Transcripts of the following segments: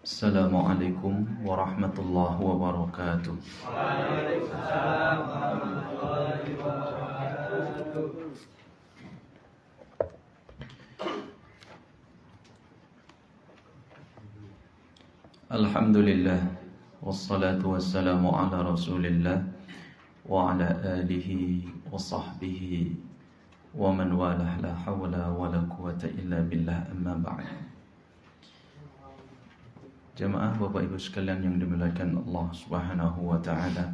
Assalamualaikum warahmatullahi wabarakatuh. Waalaikumsalam warahmatullahi wabarakatuh. Alhamdulillah, wassalatu wassalamu ala rasulillah wa ala alihi wa sahbihi wa man walah, la hawla wa la quwata illa billah, amma ba'd. Jamaah Bapak Ibu sekalian yang dimuliakan Allah Subhanahu wa taala,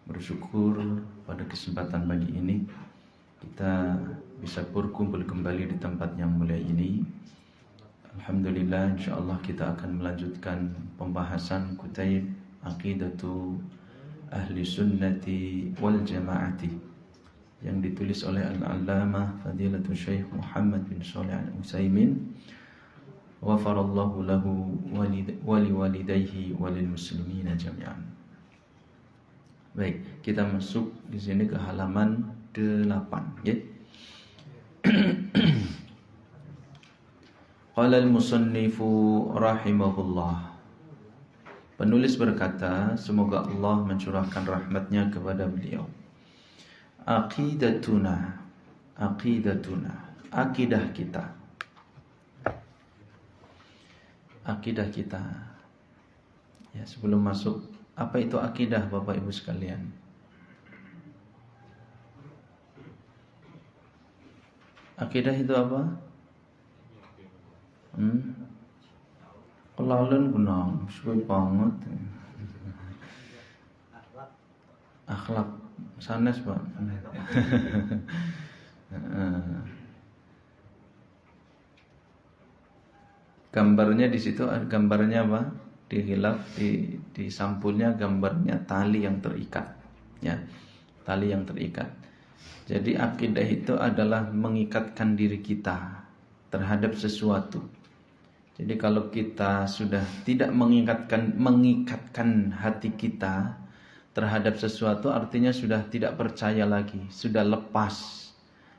bersyukur pada kesempatan pagi ini kita bisa berkumpul kembali di tempat yang mulia ini. Alhamdulillah, insyaallah kita akan melanjutkan pembahasan Kutaib Aqidatu Ahli Sunnati wal Jamaati yang ditulis oleh Al-Allamah Fadilatul Syekh Muhammad bin Shalih Al-Utsaimin, ghafarallahu lahu wa liwalidayhi wa lil muslimina jami'an. Baik, kita masuk di sini ke halaman 8, ya. Qala al-musannifu rahimahullah. Penulis berkata, semoga Allah mencurahkan rahmatnya kepada beliau. Aqidatuna, akidah kita. Akidah kita. Ya, sebelum masuk, apa itu akidah Bapak Ibu sekalian? Akidah itu apa? Kelaluan gunung, suwe banget. Akhlak sanes, Pak. Gambarnya di situ, gambarnya apa? Di khilaf, di sampulnya gambarnya tali yang terikat, ya, tali yang terikat. Jadi akidah itu adalah mengikatkan diri kita terhadap sesuatu. Jadi kalau kita sudah tidak mengikatkan hati kita terhadap sesuatu, artinya sudah tidak percaya lagi, sudah lepas.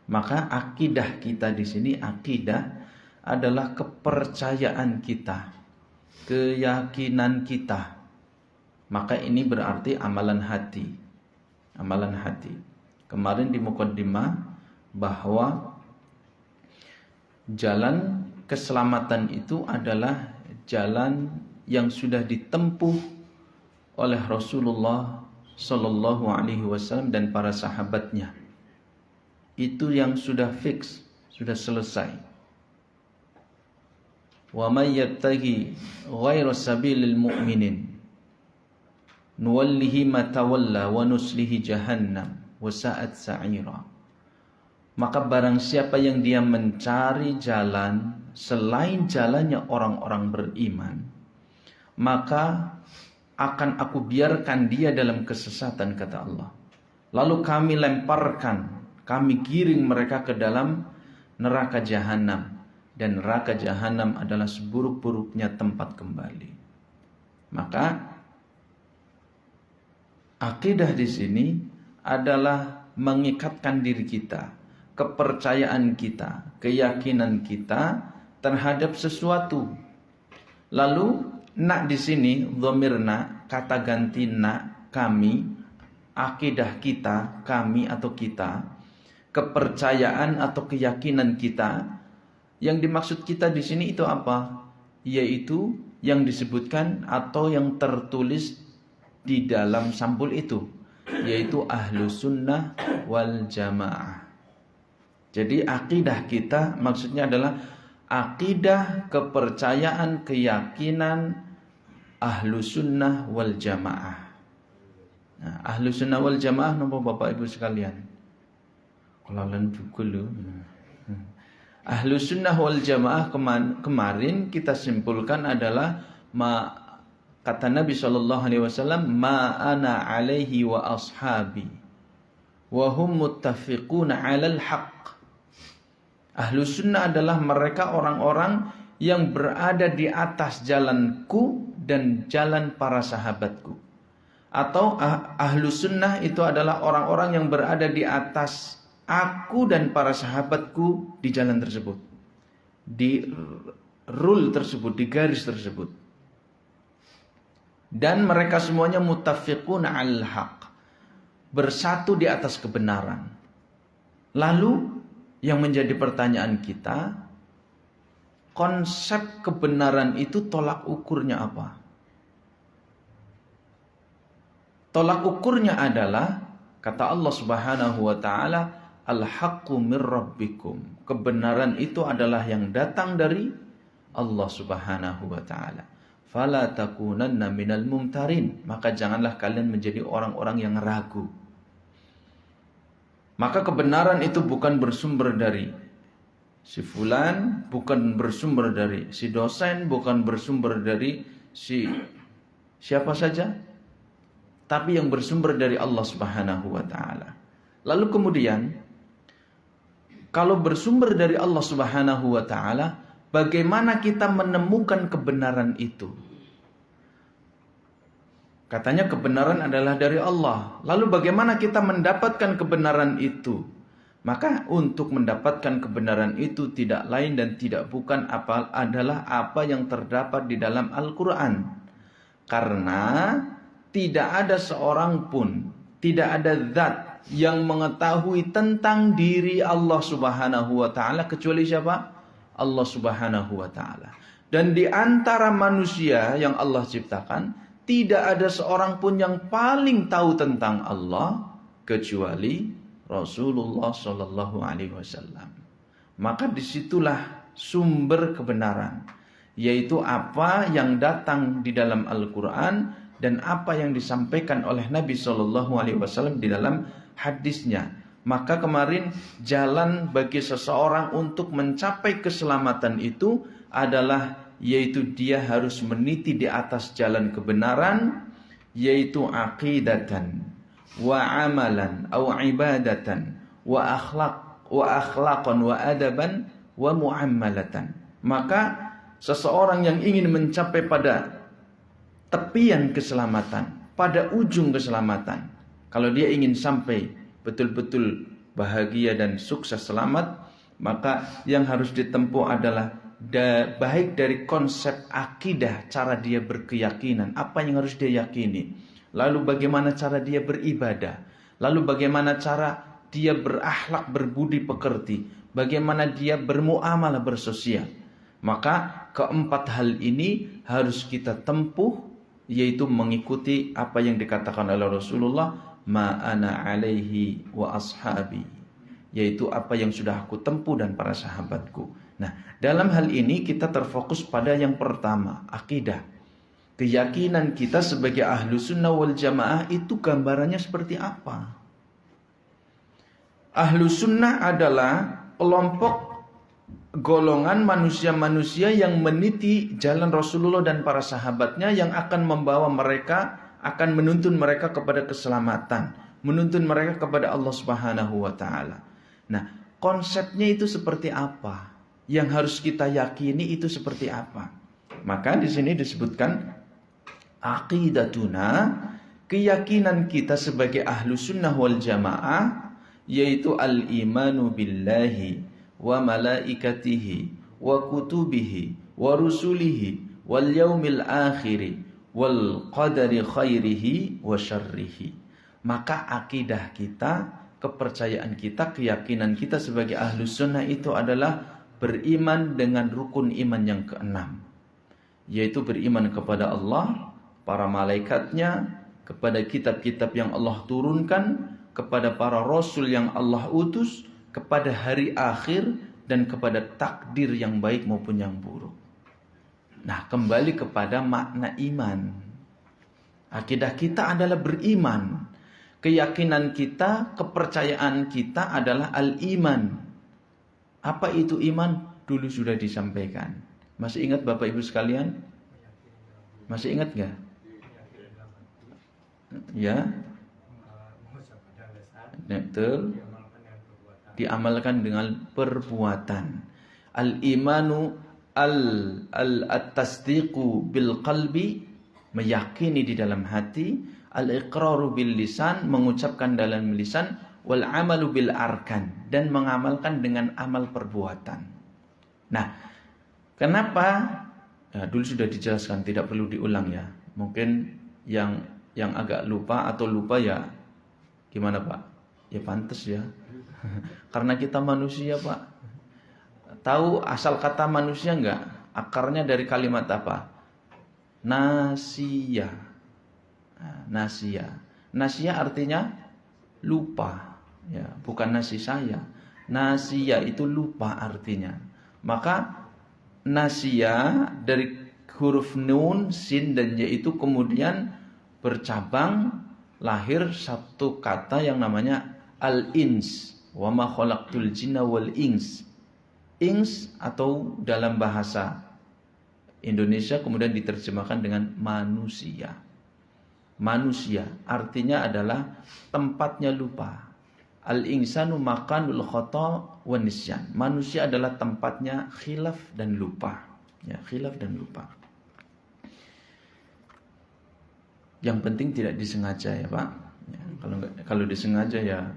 Maka akidah kita di sini, akidah adalah kepercayaan kita, keyakinan kita. Maka ini berarti amalan hati. Amalan hati. Kemarin di muqaddimah bahwa jalan keselamatan itu adalah jalan yang sudah ditempuh oleh Rasulullah Sallallahu Alaihi Wasallam dan para sahabatnya. Itu yang sudah fix, sudah selesai. Wa may yattaqi ghayra sabilil mu'minin nuwallihi ma tawalla wa nuslihi jahannam wa sa'at sa'ira. Maka barang siapa yang dia mencari jalan selain jalannya orang-orang beriman, maka akan aku biarkan dia dalam kesesatan, kata Allah. Lalu kami lemparkan, kami giring mereka ke dalam neraka jahanam. Dan neraka jahanam adalah seburuk-buruknya tempat kembali. Maka akidah di sini adalah mengikatkan diri kita, kepercayaan kita, keyakinan kita terhadap sesuatu. Lalu nak di sini dhamir nak, kata ganti nak, kami, akidah kita, kami atau kita, kepercayaan atau keyakinan kita. Yang dimaksud kita di sini itu apa? Yaitu yang disebutkan atau yang tertulis di dalam sampul itu, yaitu ahlu sunnah wal jamaah. Jadi akidah kita maksudnya adalah akidah, kepercayaan, keyakinan ahlu sunnah wal jamaah. Nah, ahlu sunnah wal jamaah napa Bapak Ibu sekalian? Kulalan dulu. Ahlu sunnah wal jamaah kemarin kita simpulkan adalah kata Nabi SAW, ma ana alaihi wa ashabi wa hum muttafiquna alal haqq. Ahlu sunnah adalah mereka orang-orang yang berada di atas jalanku dan jalan para sahabatku. Atau ahlu sunnah itu adalah orang-orang yang berada di atas aku dan para sahabatku di jalan tersebut, di rule tersebut, di garis tersebut. Dan mereka semuanya muttafiqun 'alal haq, bersatu di atas kebenaran. Lalu yang menjadi pertanyaan kita, konsep kebenaran itu tolak ukurnya apa? Tolak ukurnya adalah kata Allah Subhanahu wa taala, al-haqqu mir rabbikum. Kebenaran itu adalah yang datang dari Allah Subhanahu wa taala. Fala takunanna minal mumtarin. Maka janganlah kalian menjadi orang-orang yang ragu. Maka kebenaran itu bukan bersumber dari si fulan, bukan bersumber dari si dosen, bukan bersumber dari si siapa saja, tapi yang bersumber dari Allah Subhanahu wa taala. Lalu kemudian, kalau bersumber dari Allah Subhanahu wa taala, bagaimana kita menemukan kebenaran itu? Katanya kebenaran adalah dari Allah. Lalu bagaimana kita mendapatkan kebenaran itu? Maka untuk mendapatkan kebenaran itu tidak lain dan tidak bukan adalah apa yang terdapat di dalam Al-Quran. Karena tidak ada seorang pun, tidak ada zat yang mengetahui tentang diri Allah Subhanahu wa taala kecuali siapa? Allah Subhanahu wa taala. Dan di antara manusia yang Allah ciptakan, tidak ada seorang pun yang paling tahu tentang Allah kecuali Rasulullah Shallallahu Alaihi Wasallam. Maka disitulah sumber kebenaran, yaitu apa yang datang di dalam Al-Quran dan apa yang disampaikan oleh Nabi Shallallahu Alaihi Wasallam di dalam hadisnya. Maka kemarin jalan bagi seseorang untuk mencapai keselamatan itu adalah, yaitu dia harus meniti di atas jalan kebenaran, yaitu aqidatan wa amalan au ibadatan wa akhlaqan wa adaban wa muammalatan. Maka seseorang yang ingin mencapai pada tepian keselamatan, pada ujung keselamatan, kalau dia ingin sampai betul-betul bahagia dan sukses selamat, maka yang harus ditempuh adalah baik dari konsep akidah, cara dia berkeyakinan, apa yang harus dia yakini, lalu bagaimana cara dia beribadah, lalu bagaimana cara dia berakhlak, berbudi pekerti, bagaimana dia bermuamalah, bersosial. Maka keempat hal ini harus kita tempuh, yaitu mengikuti apa yang dikatakan oleh Rasulullah, ma ana alaihi wa ashabi, yaitu apa yang sudah aku tempuh dan para sahabatku. Nah, dalam hal ini kita terfokus pada yang pertama, akidah. Keyakinan kita sebagai ahlu sunnah wal jamaah itu gambarannya seperti apa? Ahlu sunnah adalah kelompok golongan manusia-manusia yang meniti jalan Rasulullah dan para sahabatnya, yang akan membawa mereka, akan menuntun mereka kepada keselamatan, menuntun mereka kepada Allah Subhanahu wa taala. Nah, konsepnya itu seperti apa? Yang harus kita yakini itu seperti apa? Maka di sini disebutkan aqidatuna, keyakinan kita sebagai ahlu sunnah wal jamaah, yaitu al-imanu billahi wa malaikatihi wa kutubihi wa rusulihi wal yaumil akhiri wal qadari khairihi wa syarrihi. Maka akidah kita, kepercayaan kita, keyakinan kita sebagai ahlu sunnah itu adalah beriman dengan rukun iman yang keenam, yaitu beriman kepada Allah, para malaikatnya, kepada kitab-kitab yang Allah turunkan, kepada para rasul yang Allah utus, kepada hari akhir, dan kepada takdir yang baik maupun yang buruk. Nah, kembali kepada makna iman. Akidah kita adalah beriman. Keyakinan kita, kepercayaan kita adalah al-iman. Apa itu iman? Dulu sudah disampaikan. Masih ingat Bapak Ibu sekalian? Masih ingat gak? Ya? Betul. Diamalkan dengan perbuatan. Al-imanu al-tasdiqu bil qalbi, meyakini di dalam hati. Al-iqraru bil lisan, mengucapkan dalam lisan. Wal amalu bil arkan, dan mengamalkan dengan amal perbuatan. Nah, kenapa? Dulu sudah dijelaskan, tidak perlu diulang ya. Mungkin yang agak lupa atau lupa ya gimana Pak? Ya pantas ya. Karena kita manusia Pak. Tahu asal kata manusia enggak? Akarnya dari kalimat apa? Nasia. Nasia. Nasia artinya lupa. Ya, bukan nasi saya. Nasia itu lupa artinya. Maka nasia dari huruf nun, sin dan ya itu kemudian bercabang lahir satu kata yang namanya al-ins. Wa ma khalaqtul jinna wal ins. Ins atau dalam bahasa Indonesia kemudian diterjemahkan dengan manusia. Manusia artinya adalah tempatnya lupa. Al-insanu makanul khata' wan nisyan. Manusia adalah tempatnya khilaf dan lupa. Ya, khilaf dan lupa. Yang penting tidak disengaja ya Pak. Ya, kalau disengaja ya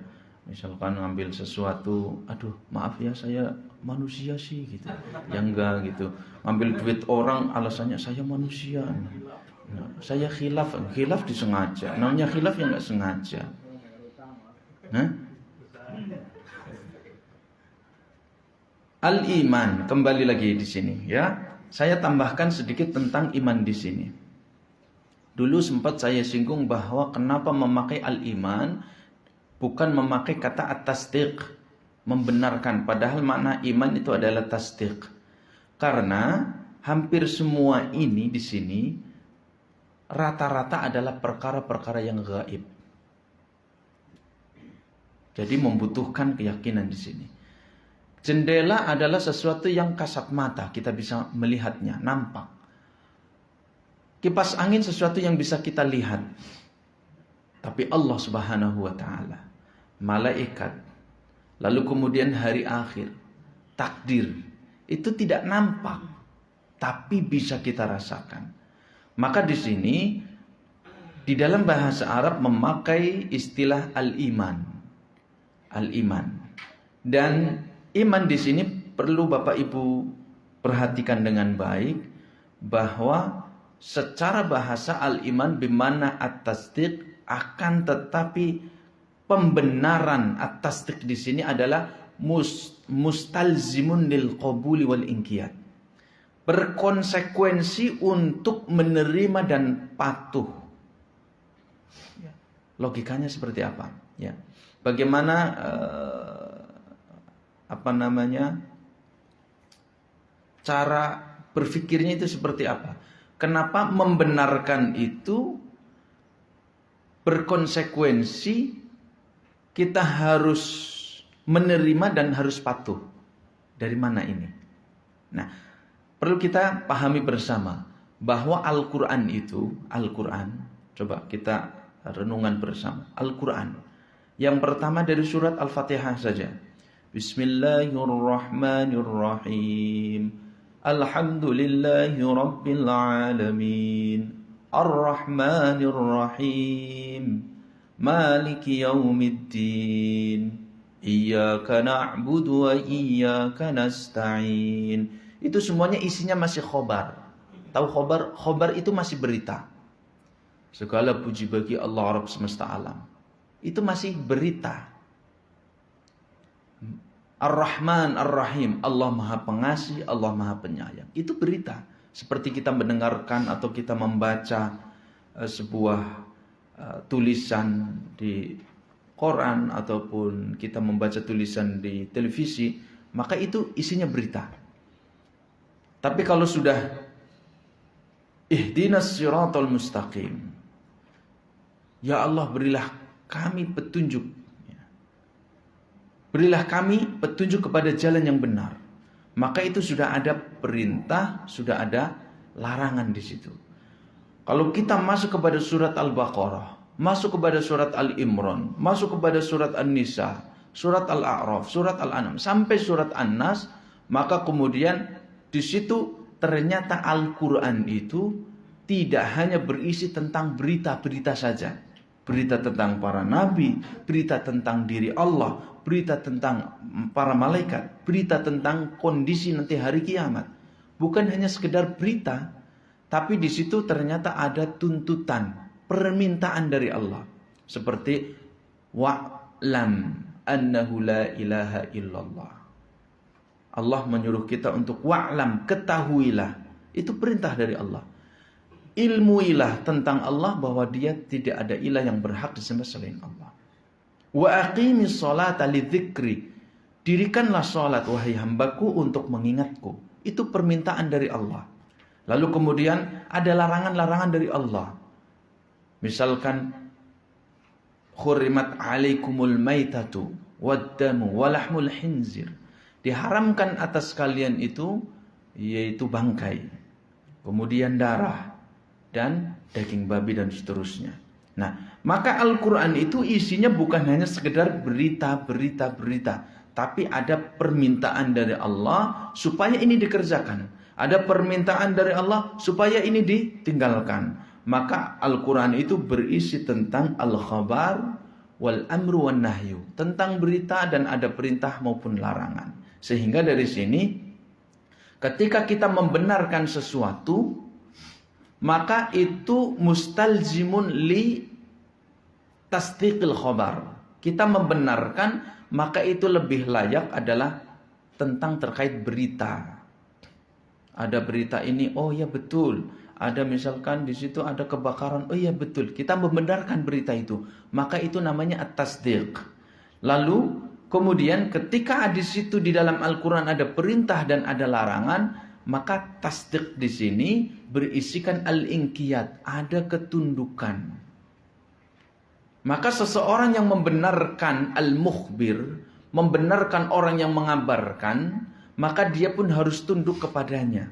misalkan ngambil sesuatu, aduh maaf ya saya manusia sih gitu. Ya enggak gitu. Ngambil duit orang alasannya saya manusia. Nah, saya khilaf disengaja. Namanya khilaf yang enggak sengaja. Al-iman, kembali lagi di sini ya. Saya tambahkan sedikit tentang iman di sini. Dulu sempat saya singgung bahwa kenapa memakai al-iman bukan memakai kata at-tasdiq, membenarkan, padahal makna iman itu adalah tasdiq. Karena hampir semua ini di sini rata-rata adalah perkara-perkara yang gaib. Jadi membutuhkan keyakinan di sini. Jendela adalah sesuatu yang kasat mata, kita bisa melihatnya, nampak. Kipas angin sesuatu yang bisa kita lihat. Tapi Allah Subhanahu wa taala, malaikat, lalu kemudian hari akhir, takdir, itu tidak nampak, tapi bisa kita rasakan. Maka di sini di dalam bahasa Arab memakai istilah al-iman. Al-iman. Dan iman di sini perlu Bapak Ibu perhatikan dengan baik bahwa secara bahasa al-iman bimana at-tasdiq, akan tetapi pembenaran at-tasdiq di sini adalah mustalzimun lil qabuli wal inqiyad. Berkonsekuensi untuk menerima dan patuh. Logikanya seperti apa? Ya. Bagaimana cara berpikirnya itu seperti apa? Kenapa membenarkan itu berkonsekuensi kita harus menerima dan harus patuh? Dari mana ini? Nah, perlu kita pahami bersama bahwa Al-Quran itu, coba kita renungan bersama. Al-Quran, yang pertama dari surat Al-Fatihah saja. Bismillahirrahmanirrahim. Alhamdulillahi Rabbil Alamin. Ar-Rahmanir-Rahim. Maliki Yaumiddin. Iyyaka na'budu wa iyyaka nasta'in. Itu semuanya isinya masih khobar. Tahu khobar? Khobar itu masih berita. Segala puji bagi Allah Rabb semesta alam. Itu masih berita. Ar-Rahman, Ar-Rahim, Allah Maha Pengasih, Allah Maha Penyayang. Itu berita. Seperti kita mendengarkan atau kita membaca sebuah tulisan di Quran ataupun kita membaca tulisan di televisi, maka itu isinya berita. Tapi kalau sudah ihdinas siratal mustaqim, ya Allah berilah kami petunjuk, berilah kami petunjuk kepada jalan yang benar, maka itu sudah ada perintah, sudah ada larangan di situ. Kalau kita masuk kepada surat Al-Baqarah, masuk kepada surat Al-Imran, masuk kepada surat An-Nisa, surat Al-A'raf, surat Al-An'am, sampai surat An-Nas, maka kemudian di situ ternyata Al-Quran itu tidak hanya berisi tentang berita-berita saja. Berita tentang para nabi, berita tentang diri Allah, berita tentang para malaikat, berita tentang kondisi nanti hari kiamat. Bukan hanya sekedar berita, tapi di situ ternyata ada tuntutan, permintaan dari Allah. Seperti wa'lam annahu la ilaha illallah. Allah menyuruh kita untuk wa'lam, ketahuilah. Itu perintah dari Allah. Ilmuilah tentang Allah bahwa dia tidak ada ilah yang berhak disembah selain Allah. Wa aqimis sholata lidzikri. Dirikanlah sholat wahai hambaku untuk mengingatku. Itu permintaan dari Allah. Lalu kemudian ada larangan-larangan dari Allah. Misalkan khurimat alaikumul maitatu waddamu walahmul khinzir. Diharamkan atas kalian itu yaitu bangkai, kemudian darah dan daging babi dan seterusnya. Nah, maka Al-Quran itu isinya bukan hanya sekedar berita, tapi ada permintaan dari Allah supaya ini dikerjakan. Ada permintaan dari Allah supaya ini ditinggalkan. Maka Al-Quran itu berisi tentang al-khabar wal amru wan nahyu, tentang berita dan ada perintah maupun larangan. Sehingga dari sini ketika kita membenarkan sesuatu, maka itu mustalzimun li tasdiqil khabar. Kita membenarkan, maka itu lebih layak adalah tentang terkait berita. Ada berita ini, oh ya betul. Ada misalkan di situ ada kebakaran, oh ya betul. Kita membenarkan berita itu, maka itu namanya at-tasdiq. Lalu kemudian ketika di situ di dalam Al-Quran ada perintah dan ada larangan, maka tasdiq di sini berisikan al-inqiyad, ada ketundukan. Maka seseorang yang membenarkan al-mukhbir, membenarkan orang yang mengabarkan, maka dia pun harus tunduk kepadanya.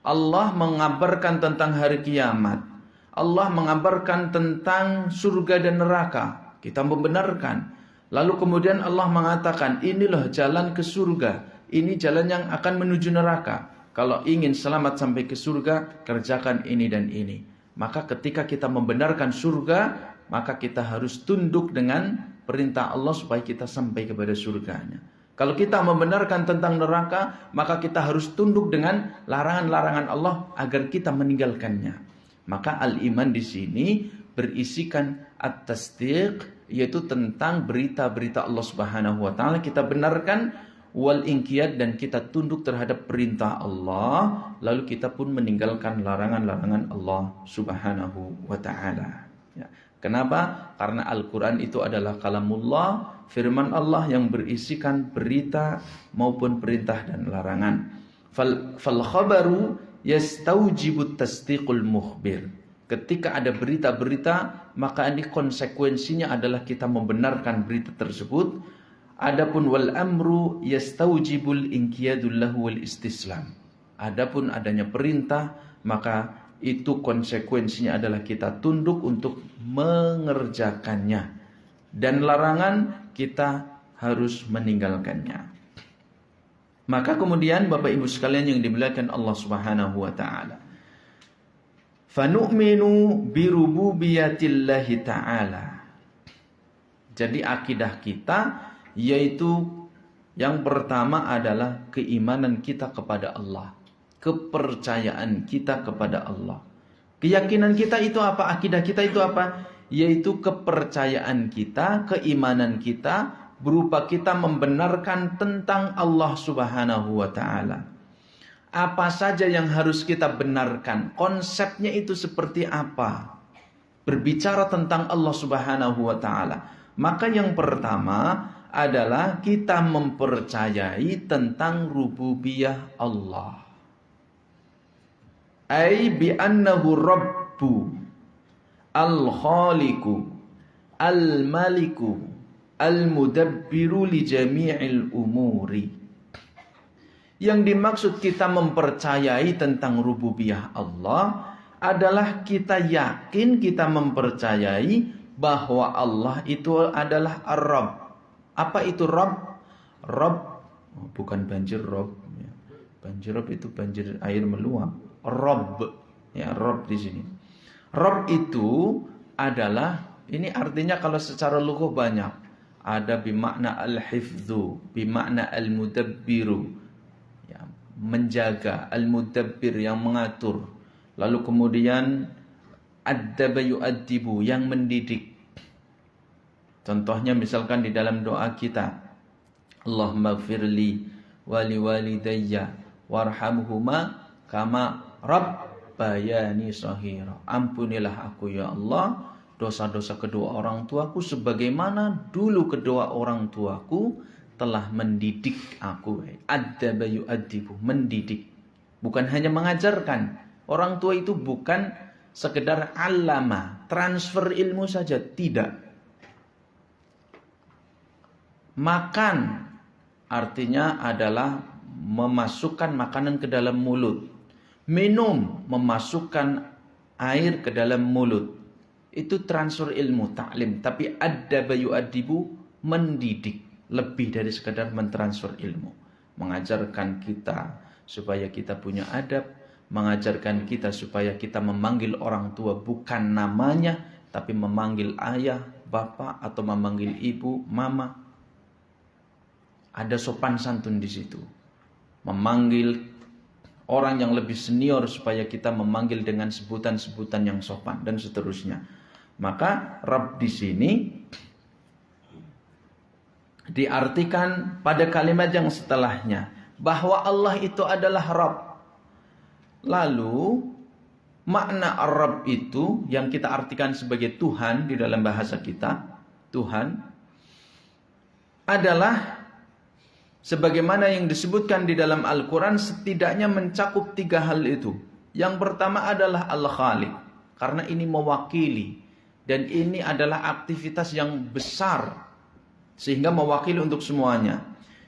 Allah mengabarkan tentang hari kiamat. Allah mengabarkan tentang surga dan neraka. Kita membenarkan. Lalu kemudian Allah mengatakan, inilah jalan ke surga. Ini jalan yang akan menuju neraka. Kalau ingin selamat sampai ke surga, kerjakan ini dan ini. Maka ketika kita membenarkan surga, maka kita harus tunduk dengan perintah Allah supaya kita sampai kepada surganya. Kalau kita membenarkan tentang neraka, maka kita harus tunduk dengan larangan-larangan Allah agar kita meninggalkannya. Maka al-iman di sini berisikan at-tasdiq, yaitu tentang berita-berita Allah Subhanahu wa taala kita benarkan, wal inqiyad, dan kita tunduk terhadap perintah Allah, lalu kita pun meninggalkan larangan-larangan Allah Subhanahu wa taala. Ya. Kenapa? Karena Al-Quran itu adalah kalamullah, firman Allah yang berisikan berita maupun perintah dan larangan. Fal khabaru yastawjibut tasdiqul mukhbir. Ketika ada berita-berita, maka ini konsekuensinya adalah kita membenarkan berita tersebut. Adapun wal amru yastawjibul inqiyadul lahu wal istislam. Adapun adanya perintah, maka itu konsekuensinya adalah kita tunduk untuk mengerjakannya. Dan larangan kita harus meninggalkannya. Maka kemudian Bapak Ibu sekalian yang dimuliakan Allah Subhanahu wa taala, fanu'minu birububiyatillahi ta'ala. Jadi akidah kita yaitu yang pertama adalah keimanan kita kepada Allah, kepercayaan kita kepada Allah. Keyakinan kita itu apa? Akidah kita itu apa? Yaitu kepercayaan kita, keimanan kita berupa kita membenarkan tentang Allah Subhanahu wa taala. Apa saja yang harus kita benarkan? Konsepnya itu seperti apa? Berbicara tentang Allah Subhanahu wa taala. Maka yang pertama adalah kita mempercayai tentang rububiyah Allah. Ai bi annahu rabbu al-khaliqu al-maliku al-mudabbiru li jami'il umuri. Yang dimaksud kita mempercayai tentang rububiyah Allah adalah kita yakin, kita mempercayai bahwa Allah itu adalah Ar-Rabb. Apa itu Rabb? Rabb bukan banjir Rob. Banjir Rob itu banjir air meluap. Rabb, ya Rabb di sini. Rabb itu adalah, ini artinya kalau secara lughah banyak. Ada bimakna al-hifdzu, bimakna al-mudabbiru, ya, menjaga, al-mudabbir yang mengatur. Lalu kemudian addaba yu'addibu, yang mendidik. Contohnya misalkan di dalam doa kita, Allahumma gfirli wali walidayya warhamhuma kama rabbayani shaghira. Ampunilah aku ya Allah dosa-dosa kedua orang tuaku sebagaimana dulu kedua orang tuaku telah mendidik aku. Addaba yu'addibu, mendidik. Bukan hanya mengajarkan. Orang tua itu bukan sekedar allama, transfer ilmu saja, tidak. Makan artinya adalah memasukkan makanan ke dalam mulut. Minum, memasukkan air ke dalam mulut. Itu transfer ilmu, taklim. Tapi addaba yu'addibu, mendidik. Lebih dari sekedar mentransfer ilmu. Mengajarkan kita supaya kita punya adab. Mengajarkan kita supaya kita memanggil orang tua bukan namanya, tapi memanggil ayah, bapak, atau memanggil ibu, mama. Ada sopan santun di situ. Memanggil orang yang lebih senior supaya kita memanggil dengan sebutan-sebutan yang sopan dan seterusnya. Maka Rabb di sini diartikan pada kalimat yang setelahnya bahwa Allah itu adalah Rabb. Lalu makna Rabb itu yang kita artikan sebagai Tuhan di dalam bahasa kita, Tuhan adalah sebagaimana yang disebutkan di dalam Al-Quran setidaknya mencakup 3 hal itu. Yang pertama adalah Al-Khaliq, karena ini mewakili dan ini adalah aktivitas yang besar sehingga mewakili untuk semuanya.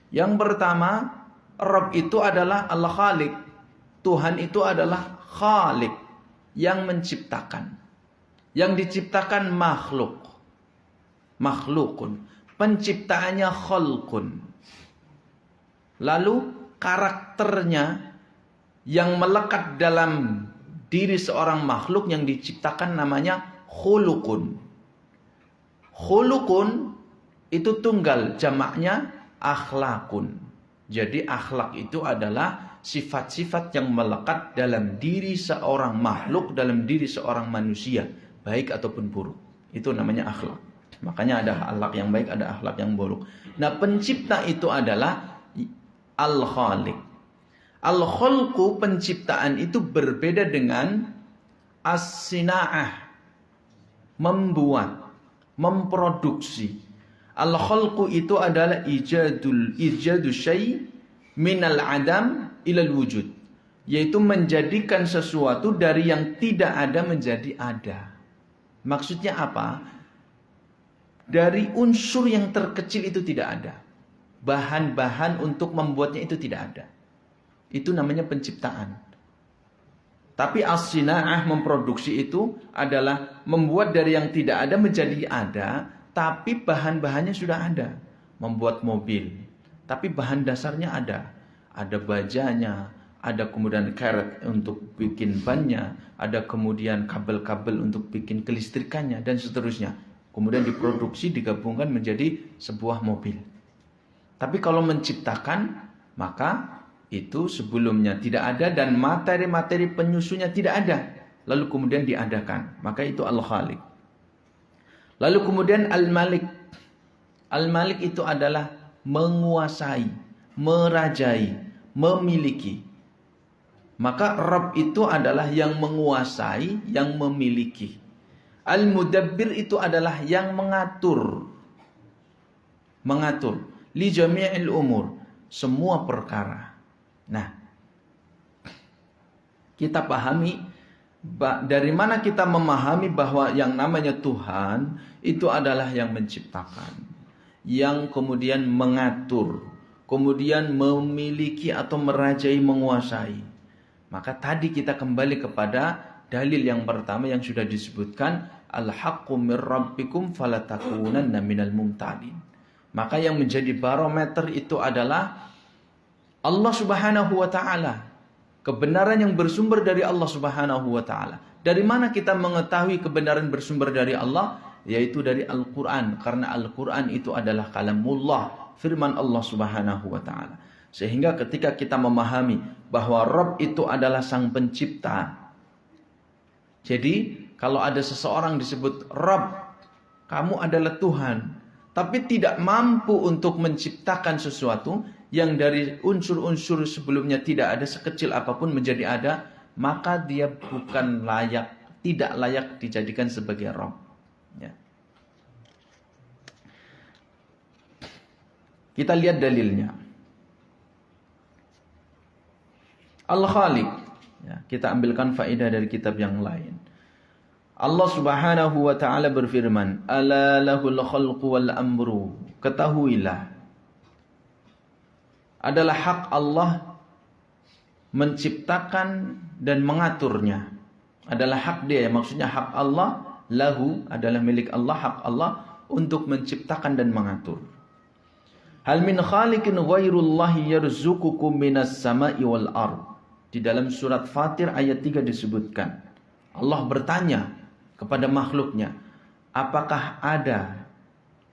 Yang pertama, Rabb itu adalah Al-Khaliq. Tuhan itu adalah Khaliq, yang menciptakan. Yang diciptakan makhluk. Makhlukun. Penciptaannya khalqun. Lalu karakternya yang melekat dalam diri seorang makhluk yang diciptakan namanya khuluqun. Khuluqun itu tunggal, jamaknya akhlakun. Jadi akhlak itu adalah sifat-sifat yang melekat dalam diri seorang makhluk, dalam diri seorang manusia, baik ataupun buruk. Itu namanya akhlak. Makanya ada akhlak yang baik, ada akhlak yang buruk. Nah, pencipta itu adalah Al-Khaliq. Al-Khalqu, penciptaan itu berbeda dengan As-Sina'ah, membuat, memproduksi. Al-Khalqu itu adalah ijadu syai' minal adam ilal wujud, yaitu menjadikan sesuatu dari yang tidak ada menjadi ada. Maksudnya apa? Dari unsur yang terkecil itu tidak ada. Bahan-bahan untuk membuatnya itu tidak ada. Itu namanya penciptaan. Tapi as-sina'ah, memproduksi itu adalah membuat dari yang tidak ada menjadi ada, tapi bahan-bahannya sudah ada. Membuat mobil, tapi bahan dasarnya ada. Ada bajanya, ada kemudian karet untuk bikin bannya, ada kemudian kabel-kabel untuk bikin kelistrikannya, dan seterusnya. Kemudian diproduksi, digabungkan menjadi sebuah mobil. Tapi kalau menciptakan, maka itu sebelumnya tidak ada dan materi-materi penyusunnya tidak ada. Lalu kemudian diadakan. Maka itu Al-Khaliq. Lalu kemudian Al-Malik. Al-Malik itu adalah menguasai, merajai, memiliki. Maka Rabb itu adalah yang menguasai, yang memiliki. Al-Mudabbir itu adalah yang mengatur. Mengatur. Li jami'il umur. Semua perkara. Nah, kita pahami, dari mana kita memahami bahwa yang namanya Tuhan itu adalah yang menciptakan, yang kemudian mengatur, kemudian memiliki atau merajai, menguasai. Maka tadi kita kembali kepada dalil yang pertama yang sudah disebutkan, al-haqqu mir rabbikum falatakunanna minal mumtarin. Maka yang menjadi barometer itu adalah Allah Subhanahu wa ta'ala. Kebenaran yang bersumber dari Allah Subhanahu wa ta'ala. Dari mana kita mengetahui kebenaran bersumber dari Allah? Yaitu dari Al-Quran. Karena Al-Quran itu adalah kalamullah, firman Allah Subhanahu wa ta'ala. Sehingga ketika kita memahami bahwa Rabb itu adalah sang pencipta, Jadi kalau ada seseorang disebut Rabb, kamu adalah Tuhan, tapi tidak mampu untuk menciptakan sesuatu yang dari unsur-unsur sebelumnya tidak ada, sekecil apapun menjadi ada, maka dia bukan layak, tidak layak dijadikan sebagai Rabb. Ya. Kita lihat dalilnya. Al-Khaliq. Ya, kita ambilkan faedah dari kitab yang lain. Allah Subhanahu wa taala berfirman, "Ala lahul khalqu wal amru." Ketahuilah, adalah hak Allah menciptakan dan mengaturnya. Adalah hak dia, maksudnya hak Allah, lahu adalah milik Allah, hak Allah untuk menciptakan dan mengatur. Hal min khaliqin ghairullahi yarzuqukum minas sama'i wal ard. Di dalam surat Fatir ayat 3 disebutkan, Allah bertanya kepada makhluknya, apakah ada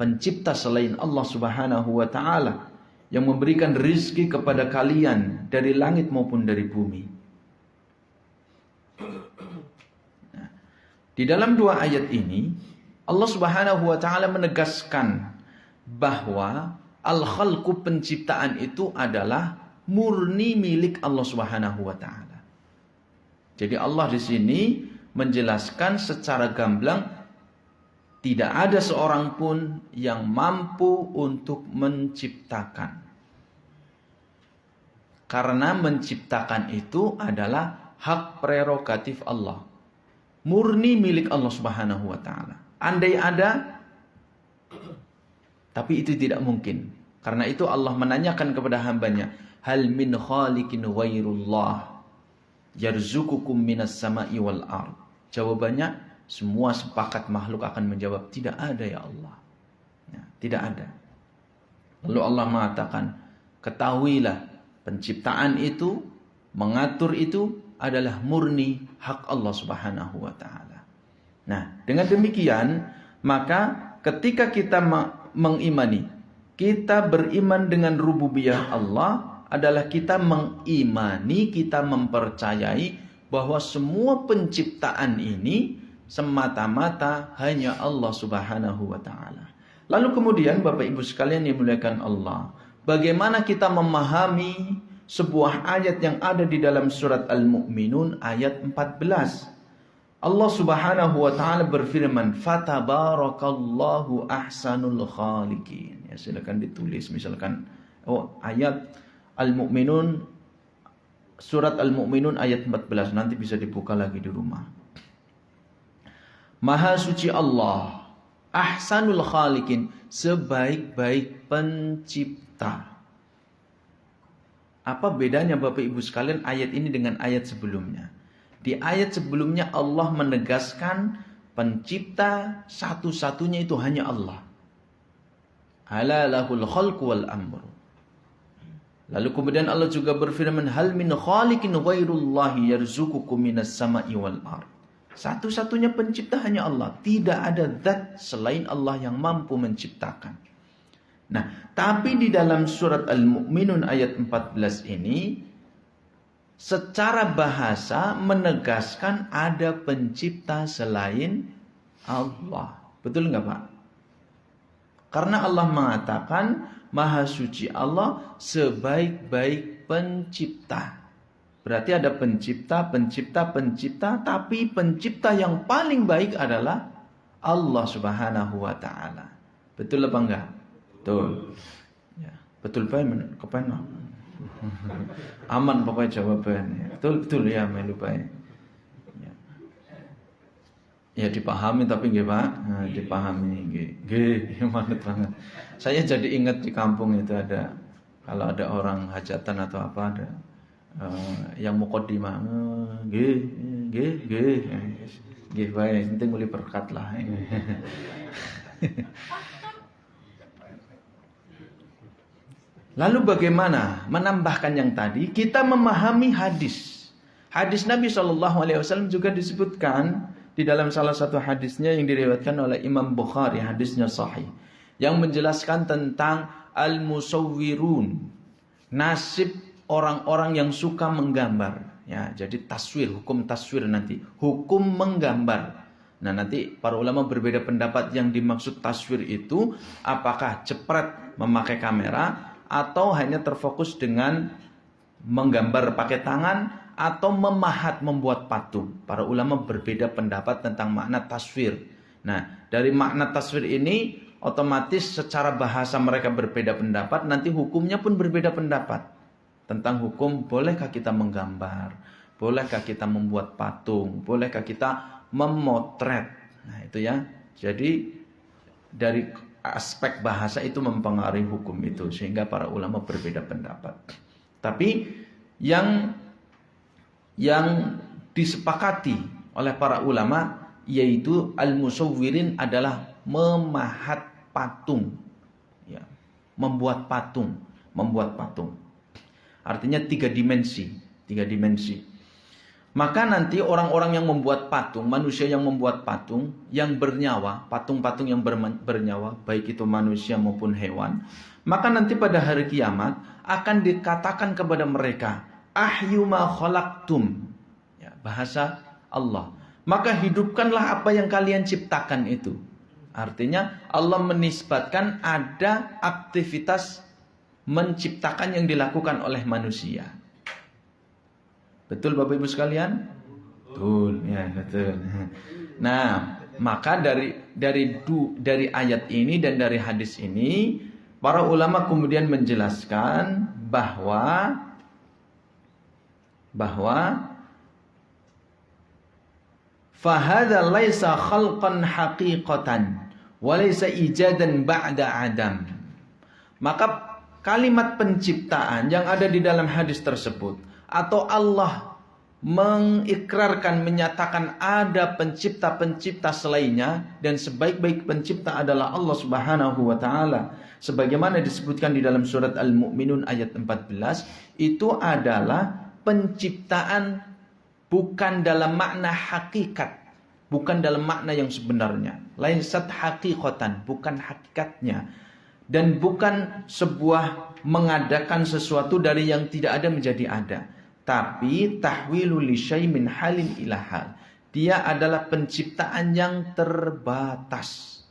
pencipta selain Allah Subhanahu wa taala yang memberikan rizki kepada kalian dari langit maupun dari bumi? Nah, di dalam dua ayat ini Allah Subhanahu wa taala menegaskan bahwa al-khalqu, penciptaan itu adalah murni milik Allah Subhanahu wa taala. Jadi Allah di sini menjelaskan secara gamblang, tidak ada seorang pun yang mampu untuk menciptakan. Karena menciptakan itu adalah hak prerogatif Allah. Murni milik Allah Subhanahu wa taala. Andai ada, tapi itu tidak mungkin. Karena itu Allah menanyakan kepada hambanya, hal min khaliqin ghairullah yarzuqukum minas sama'i wal ard. Jawabannya, semua sepakat makhluk akan menjawab, tidak ada ya Allah. Ya, tidak ada. Lalu Allah mengatakan, ketahuilah, penciptaan itu, mengatur itu adalah murni hak Allah Subhanahu wa taala. Nah, dengan demikian, maka ketika kita mengimani, kita beriman dengan rububiyah Allah, adalah kita mengimani, kita mempercayai bahwa semua penciptaan ini semata-mata hanya Allah Subhanahu wa taala. Lalu kemudian Bapak Ibu sekalian yang dimuliakan Allah, bagaimana kita memahami sebuah ayat yang ada di dalam surat Al-Mu'minun ayat 14. Allah Subhanahu wa taala berfirman, "Fatabarakallahu ahsanul khaliqin." Ya, silakan ditulis misalkan ayat Al-Mu'minun, surat Al-Mu'minun ayat 14, nanti bisa dibuka lagi di rumah. Maha suci Allah, ahsanul khaliqin, sebaik-baik pencipta. Apa bedanya Bapak Ibu sekalian ayat ini dengan ayat sebelumnya? Di ayat sebelumnya Allah menegaskan pencipta satu-satunya itu hanya Allah. Ala lahul khalqu wal amru. Lalu kemudian Allah juga berfirman, hal min khaliqin ghairullahi yarzuqukum minas sama'i wal ard. Satu-satunya pencipta hanya Allah. Tidak ada zat selain Allah yang mampu menciptakan. Nah, tapi di dalam surat Al-Mu'minun ayat 14 ini, secara bahasa menegaskan ada pencipta selain Allah. Betul nggak Pak? Karena Allah mengatakan, Maha suci Allah sebaik-baik pencipta. Berarti ada pencipta, tapi pencipta yang paling baik adalah Allah Subhanahu wa taala. Betul apa enggak? Betul. Ya, betul Pak, kepen. Aman pokoknya jawabannya. Betul ya melu Pak. Ya dipahami tapi nggih Pak. Nah, dipahami nggih manut banget. Saya jadi ingat di kampung itu ada, kalau ada orang hajatan atau apa ada yang muqaddimah nggih bae penting mulai berkat lah. Lalu bagaimana menambahkan yang tadi? Kita memahami hadis. Hadis Nabi SAW juga disebutkan di dalam salah satu hadisnya yang diriwayatkan oleh Imam Bukhari, hadisnya sahih, yang menjelaskan tentang al-musawwirun, nasib orang-orang yang suka menggambar. Ya, jadi taswir, hukum taswir nanti, hukum menggambar. Nah, nanti para ulama berbeda pendapat yang dimaksud taswir itu apakah jepret memakai kamera atau hanya terfokus dengan menggambar pakai tangan atau memahat membuat patung. Para ulama berbeda pendapat tentang makna taswir. Nah, dari makna taswir ini otomatis secara bahasa mereka berbeda pendapat, nanti hukumnya pun berbeda pendapat. Tentang hukum, bolehkah kita menggambar? Bolehkah kita membuat patung? Bolehkah kita memotret? Nah itu ya. Jadi dari aspek bahasa itu mempengaruhi hukum itu. Sehingga para ulama berbeda pendapat. Tapi yang disepakati oleh para ulama yaitu al-musawwirin adalah memahat patung. Ya, membuat patung. Artinya tiga dimensi. Maka nanti orang-orang yang membuat patung, manusia yang membuat patung, yang bernyawa, patung-patung yang bernyawa, baik itu manusia maupun hewan, maka nanti pada hari kiamat akan dikatakan kepada mereka, ahyu ma khalaqtum. Ya, bahasa Allah. Maka hidupkanlah apa yang kalian ciptakan itu. Artinya Allah menisbatkan ada aktivitas menciptakan yang dilakukan oleh manusia. Betul Bapak Ibu sekalian? Betul, ya betul. Nah, maka dari ayat ini dan dari hadis ini, para ulama kemudian menjelaskan bahwa fahadha laisa khalqan haqiqatan wa laisa ijadan ba'da adam. Maka kalimat penciptaan yang ada di dalam hadis tersebut atau Allah mengikrarkan, menyatakan ada pencipta-pencipta selainnya dan sebaik-baik pencipta adalah Allah Subhanahu wa taala sebagaimana disebutkan di dalam surat Al-Mu'minun ayat 14, itu adalah penciptaan bukan dalam makna hakikat, bukan dalam makna yang sebenarnya. Laisat haqiqatan, bukan hakikatnya. Dan bukan sebuah mengadakan sesuatu dari yang tidak ada menjadi ada. Tapi tahwilul lisyai min halin ila hal. Dia adalah penciptaan yang terbatas.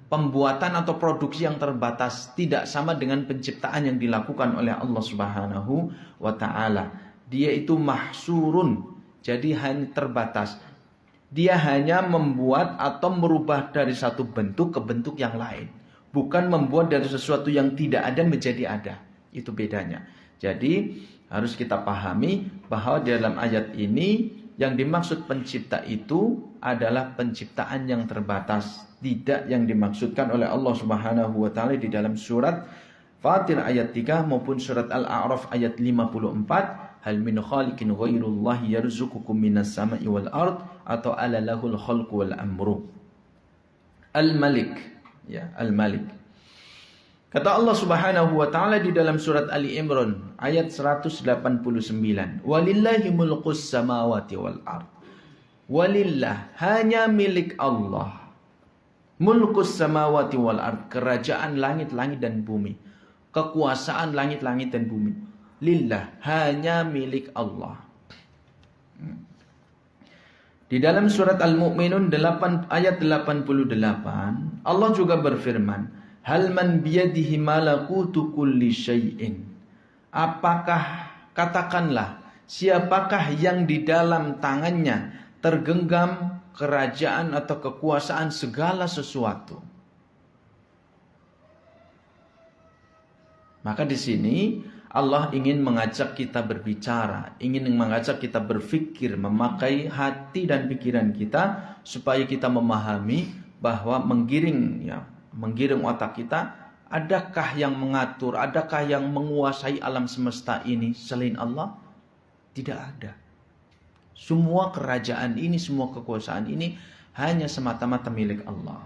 Pembuatan atau produksi yang terbatas. Tidak sama dengan penciptaan yang dilakukan oleh Allah Subhanahu wa ta'ala. Dia itu mahsurun. Jadi hanya terbatas. Dia hanya membuat atau merubah dari satu bentuk ke bentuk yang lain. Bukan membuat dari sesuatu yang tidak ada menjadi ada. Itu bedanya. Jadi harus kita pahami bahwa di dalam ayat ini yang dimaksud pencipta itu adalah penciptaan yang terbatas. Tidak yang dimaksudkan oleh Allah Subhanahu wa ta'ala di dalam surat Fatir ayat 3 maupun surat Al-A'raf ayat 54. Hal min khaliqin ghairullahi yarzuqukum minas sama'i wal ard atau ala lahul khalqu wal amru. Al-Malik. Ya, Al-Malik. Kata Allah Subhanahu wa taala di dalam surat Ali Imran ayat 189, "Walillahi mulkus samawati wal ard." Walillah, hanya milik Allah. Mulkus samawati wal ard, kerajaan langit-langit dan bumi. Kekuasaan langit-langit dan bumi. Lillah, hanya milik Allah. Di dalam surat Al-Mu'minun ayat 88 Allah juga berfirman, hal man biyadihi malakutu kulli syai'in. Apakah, katakanlah, siapakah yang di dalam tangannya tergenggam kerajaan atau kekuasaan segala sesuatu. Maka di sini Allah ingin mengajak kita berbicara, ingin mengajak kita berpikir, memakai hati dan pikiran kita supaya kita memahami bahwa menggiring otak kita, adakah yang mengatur, adakah yang menguasai alam semesta ini selain Allah? Tidak ada. Semua kerajaan ini, semua kekuasaan ini hanya semata-mata milik Allah.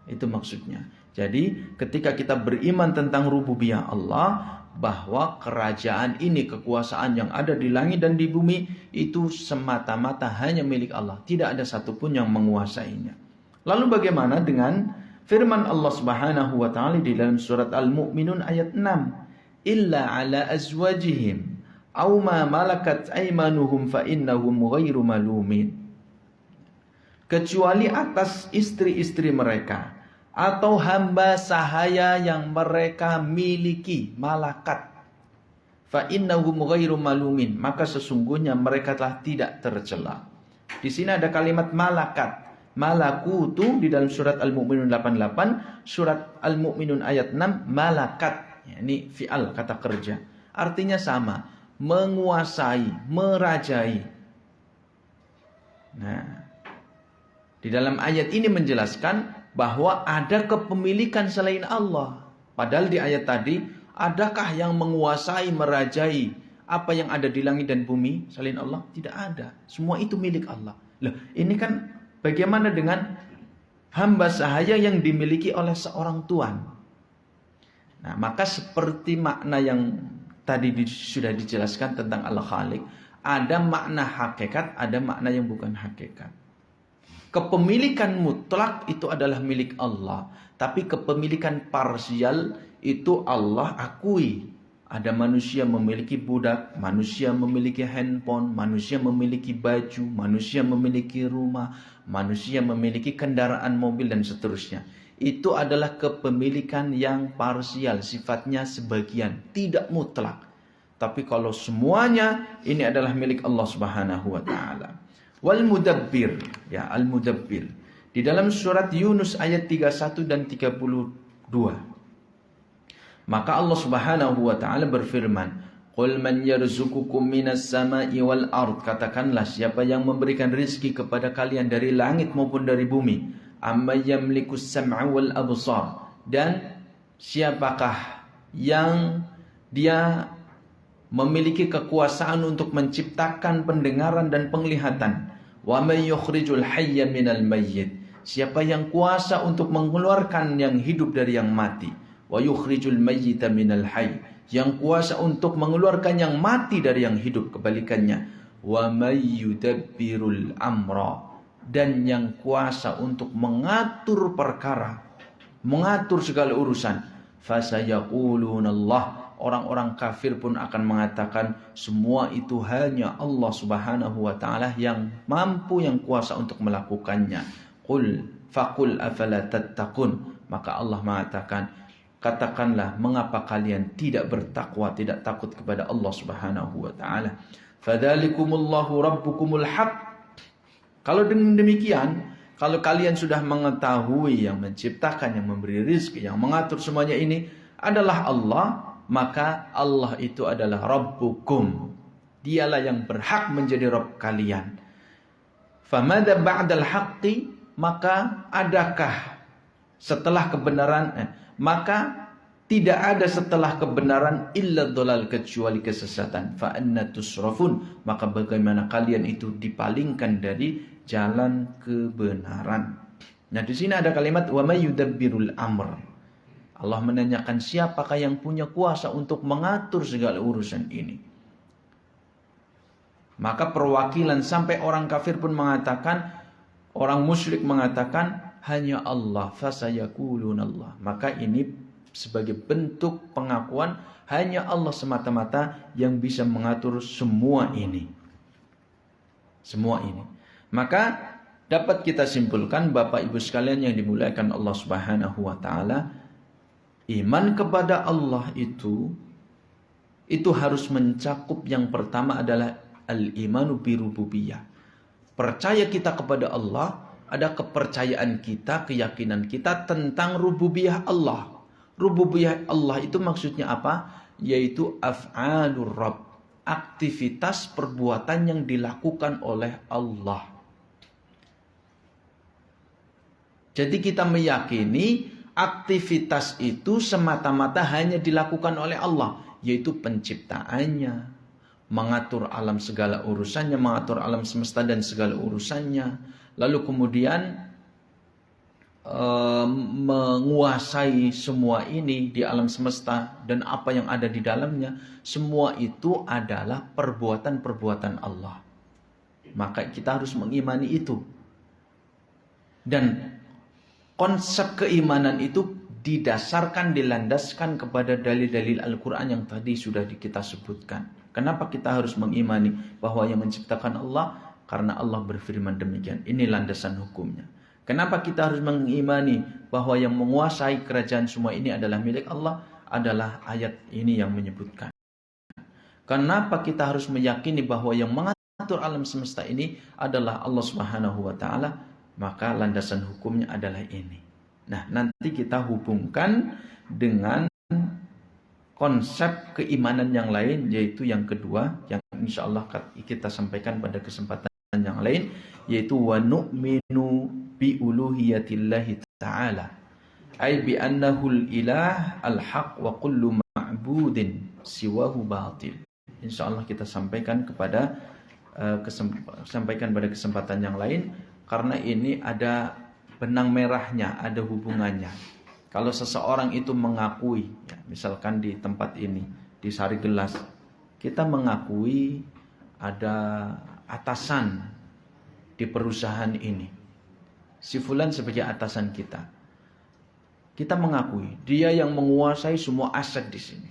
Itu maksudnya. Jadi ketika kita beriman tentang rububiyah Allah, bahwa kerajaan ini, kekuasaan yang ada di langit dan di bumi itu semata-mata hanya milik Allah. Tidak ada satupun yang menguasainya. Lalu bagaimana dengan firman Allah Subhanahu wa taala di dalam surat Al-Mu'minun ayat 6? Illa ala azwajihim aw ma malakat aymanuhum fa innahum ghairu malumin. Kecuali atas istri-istri mereka atau hamba sahaya yang mereka miliki, malakat. Fa innahum ghairu malumin, maka sesungguhnya mereka telah tidak tercela. Di sini ada kalimat malakat. Malakutu di dalam surat Al-Mu'minun 88, surat Al-Mu'minun ayat 6 malakat. Ya, ini fi'al, kata kerja. Artinya sama, menguasai, merajai. Nah, di dalam ayat ini menjelaskan bahwa ada kepemilikan selain Allah. Padahal di ayat tadi, adakah yang menguasai, merajai apa yang ada di langit dan bumi selain Allah? Tidak ada. Semua itu milik Allah. Loh, ini kan bagaimana dengan hamba sahaya yang dimiliki oleh seorang tuan? Nah, maka seperti makna yang tadi sudah dijelaskan tentang Al-Khaliq, ada makna hakikat, ada makna yang bukan hakikat. Kepemilikan mutlak itu adalah milik Allah, tapi kepemilikan parsial itu Allah akui. Ada manusia memiliki budak, manusia memiliki handphone, manusia memiliki baju, manusia memiliki rumah, manusia memiliki kendaraan mobil dan seterusnya. Itu adalah kepemilikan yang parsial, sifatnya sebagian, tidak mutlak. Tapi kalau semuanya ini adalah milik Allah Subhanahu wa taala. Wal mudabbir, ya al-mudabbir. Di dalam surat Yunus ayat 31 dan 32. Maka Allah Subhanahu wa taala berfirman, "Qul man yarzuqukum minas sama'i wal ard." Katakanlah, siapa yang memberikan rizki kepada kalian dari langit maupun dari bumi. Amma yamlikus sam'a wal absar. Dan siapakah yang dia memiliki kekuasaan untuk menciptakan pendengaran dan penglihatan. Wa may yukhrijul hayya minal mayyit. Siapa yang kuasa untuk mengeluarkan yang hidup dari yang mati. Wa yukhrijul mayyita minal hayy. Yang kuasa untuk mengeluarkan yang mati dari yang hidup, kebalikannya. Wa may yudabbirul amra. Dan yang kuasa untuk mengatur perkara, mengatur segala urusan. Fasayaqulunallah. Orang-orang kafir pun akan mengatakan semua itu hanya Allah Subhanahu wa taala yang mampu, yang kuasa untuk melakukannya. Qul faqul afala tattaqun. Maka Allah mengatakan, katakanlah, mengapa kalian tidak bertakwa, tidak takut kepada Allah Subhanahu wa taala. Fadzalikumullahu rabbukumul haq. Kalau dengan demikian, kalau kalian sudah mengetahui yang menciptakan, yang memberi rizki, yang mengatur semuanya ini adalah Allah, maka Allah itu adalah Rabbukum. Dialah yang berhak menjadi Rabb kalian. Famadza ba'dal haqqi, maka adakah setelah kebenaran, maka tidak ada setelah kebenaran illa dhalal, kecuali kesesatan. Fa anna tusrafun, maka bagaimana kalian itu dipalingkan dari jalan kebenaran. Nah, di sini ada kalimat wa may yudabbirul amr. Allah menanyakan siapakah yang punya kuasa untuk mengatur segala urusan ini. Maka perwakilan sampai orang kafir pun mengatakan, orang musyrik mengatakan hanya Allah. Fasayaqulunallah. Maka ini sebagai bentuk pengakuan hanya Allah semata-mata yang bisa mengatur semua ini. Semua ini. Maka dapat kita simpulkan, Bapak Ibu sekalian yang dimuliakan Allah Subhanahu wa taala, iman kepada Allah itu harus mencakup, yang pertama adalah al-imanu birububiyah. Percaya kita kepada Allah, ada kepercayaan kita, keyakinan kita tentang rububiyah Allah. Rububiyah Allah itu maksudnya apa? Yaitu af'alur Rabb, aktivitas perbuatan yang dilakukan oleh Allah. Jadi kita meyakini aktivitas itu semata-mata hanya dilakukan oleh Allah, yaitu penciptaannya, mengatur alam segala urusannya, mengatur alam semesta dan segala urusannya, lalu kemudian menguasai semua ini di alam semesta dan apa yang ada di dalamnya. Semua itu adalah perbuatan-perbuatan Allah. Maka kita harus mengimani itu. Dan konsep keimanan itu didasarkan, dilandaskan kepada dalil-dalil Al-Quran yang tadi sudah kita sebutkan. Kenapa kita harus mengimani bahwa yang menciptakan Allah? Karena Allah berfirman demikian. Ini landasan hukumnya. Kenapa kita harus mengimani bahwa yang menguasai kerajaan semua ini adalah milik Allah? Adalah ayat ini yang menyebutkan. Kenapa kita harus meyakini bahwa yang mengatur alam semesta ini adalah Allah Subhanahu wa taala? Maka landasan hukumnya adalah ini. Nah, nanti kita hubungkan dengan konsep keimanan yang lain, yaitu yang kedua, yang insya Allah kita sampaikan pada kesempatan yang lain, yaitu wa nu'minu bi uluhiyatillahi ta'ala, ay bi annahul ilah al-haq wa kullu ma'budin siwahu batil. Insya Allah kita sampaikan pada kesempatan yang lain, karena ini ada benang merahnya, ada hubungannya. Kalau seseorang itu mengakui, ya, misalkan di tempat ini, di Sari Gelas, kita mengakui ada atasan di perusahaan ini. Si Fulan sebagai atasan kita. Kita mengakui, dia yang menguasai semua aset di sini.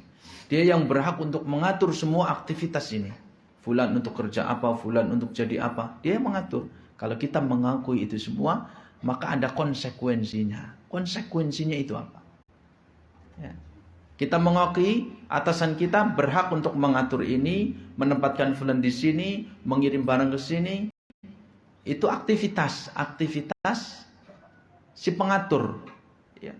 Dia yang berhak untuk mengatur semua aktivitas ini. Fulan untuk kerja apa, Fulan untuk jadi apa, dia yang mengatur. Kalau kita mengakui itu semua, maka ada konsekuensinya. Konsekuensinya itu apa? Ya. Kita mengakui atasan kita berhak untuk mengatur ini, menempatkan Fulan di sini, mengirim barang ke sini. Itu aktivitas si pengatur. Ya.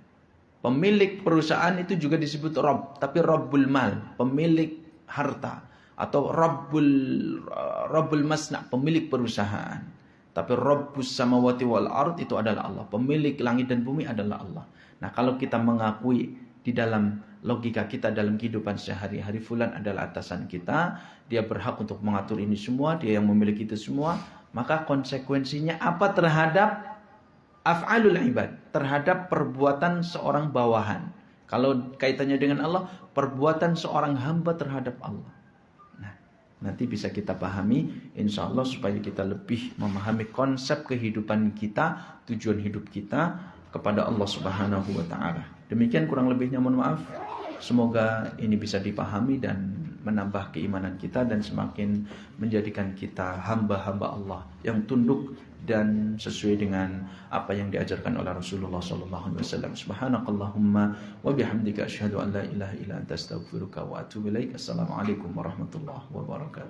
Pemilik perusahaan itu juga disebut Rob, tapi Robbul Mal, pemilik harta, atau Robbul Masna, pemilik perusahaan. Tapi Rabbus samawati wal ard itu adalah Allah. Pemilik langit dan bumi adalah Allah. Nah, kalau kita mengakui di dalam logika kita dalam kehidupan sehari-hari, Fulan adalah atasan kita, dia berhak untuk mengatur ini semua, dia yang memiliki itu semua, maka konsekuensinya apa terhadap af'alul ibad, terhadap perbuatan seorang bawahan. Kalau kaitannya dengan Allah, perbuatan seorang hamba terhadap Allah. Nanti bisa kita pahami insya Allah supaya kita lebih memahami konsep kehidupan kita, tujuan hidup kita kepada Allah Subhanahu wa taala. Demikian kurang lebihnya, mohon maaf. Semoga ini bisa dipahami dan menambah keimanan kita dan semakin menjadikan kita hamba-hamba Allah yang tunduk dan sesuai dengan apa yang diajarkan oleh Rasulullah sallallahu alaihi wasallam. Subhanakallahumma wa bihamdika asyhadu an la ilaha illa anta astaghfiruka wa atubu ilaik. Assalamualaikum warahmatullahi wabarakatuh.